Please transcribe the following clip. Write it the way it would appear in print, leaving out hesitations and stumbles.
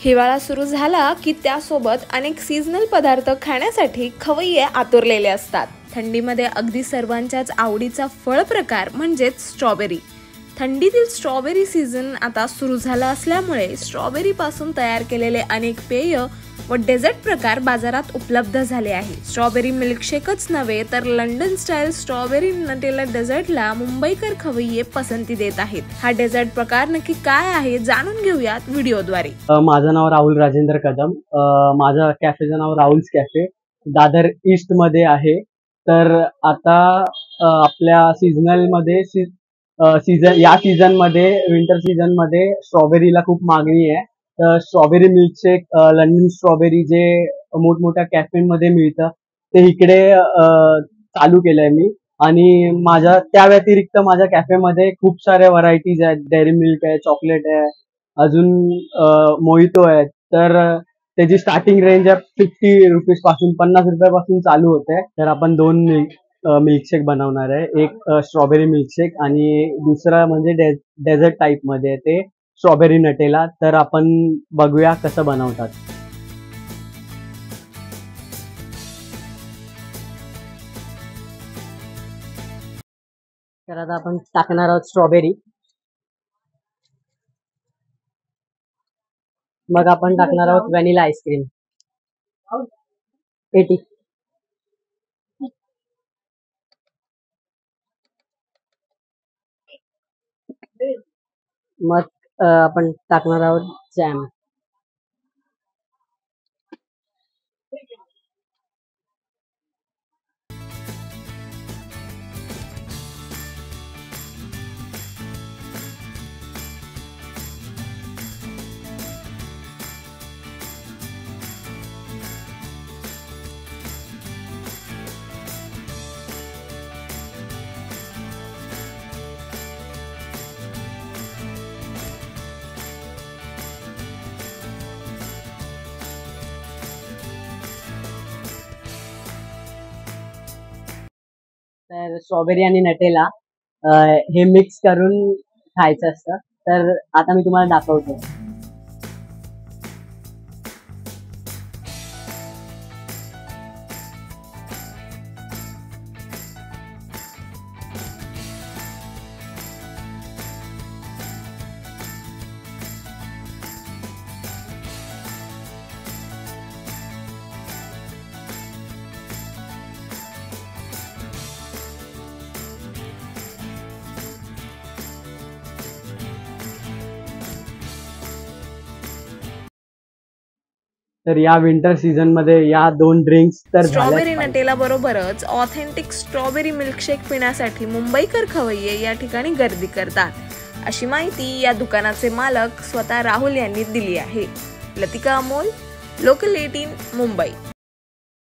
हिवाळा सुरू झाला की त्यासोबत अनेक सीझनल पदार्थ खाण्यासाठी खवय्ये आतुरलेले असतात। थंडीमध्ये अगदी सर्वांच्याच आवडीचा फळ प्रकार म्हणजेच स्ट्रॉबेरी। थंडीतील स्ट्रॉबेरी सीझन आता सुरू झाला असल्यामुळे स्ट्रॉबेरी पासून तयार केलेले अनेक पेय व डेझर्ट प्रकार बाजारात उपलब्ध झाले आहे। स्ट्रॉबेरी मिल्कशेकच नव्हे तर लंडन स्टाईल स्ट्रॉबेरी नटेला डेझर्टला मुंबईकर खवय्ये पसंती देत आहेत। हा डेझर्ट प्रकार नक्की काय आहे जाणून घेऊयात व्हिडिओद्वारे। माझं नाव राहुल राजेंद्र कदम। माझं कॅफेचं नाव राहुल्स कॅफे दादर ईस्ट मध्ये आहे। तर आता आपल्या सीझनल मध्ये या सीझन मध्ये विंटर सीझन मध्ये स्ट्रॉबेरीला खूप मागणी आहे। तर स्ट्रॉबेरी मिल्कशेक लंडन स्ट्रॉबेरी जे मोठमोठ्या कॅफेमध्ये मिळतं ते इकडे चालू केलंय मी। आणि माझ्या त्या व्यतिरिक्त माझ्या कॅफेमध्ये खूप साऱ्या व्हरायटीज आहेत। डेअरी मिल्क आहे, चॉकलेट आहे, अजून मोहितो आहे। तर त्याची स्टार्टिंग रेंज आहे 50 रुपीज पासून, 50 रुपयापासून चालू होते। तर आपण दोन मिल्कशेक बनवणार आहे, एक स्ट्रॉबेरी मिल्कशेक आणि दुसरा म्हणजे डेझर्ट टाइप मध्ये ते स्ट्रॉबेरी नटेला। तर आपण बघूया कसं बनवतात। तर आता आपण टाकणार आहोत स्ट्रॉबेरी, मग आपण टाकणार आहोत व्हॅनिला आईस्क्रीम 80, मग आपण टाकणार आहोत जॅम। तर स्ट्रॉबेरी आणि नटेला हे मिक्स करून खायचं असतं। तर आता मी तुम्हाला दाखवतो। तर या विंटर सीझन मध्ये या दोन ड्रिंक्स तर स्ट्रॉबेरी नटेला बरोबरच ऑथेंटिक स्ट्रॉबेरी मिल्कशेक पिण्यासाठी मुंबईकर खवय्ये या ठिकाणी गर्दी करतात, अशी माहिती या दुकानाचे मालक स्वतः राहुल यांनी दिली आहे। लतिका अमोल, लोकल 18 मुंबई।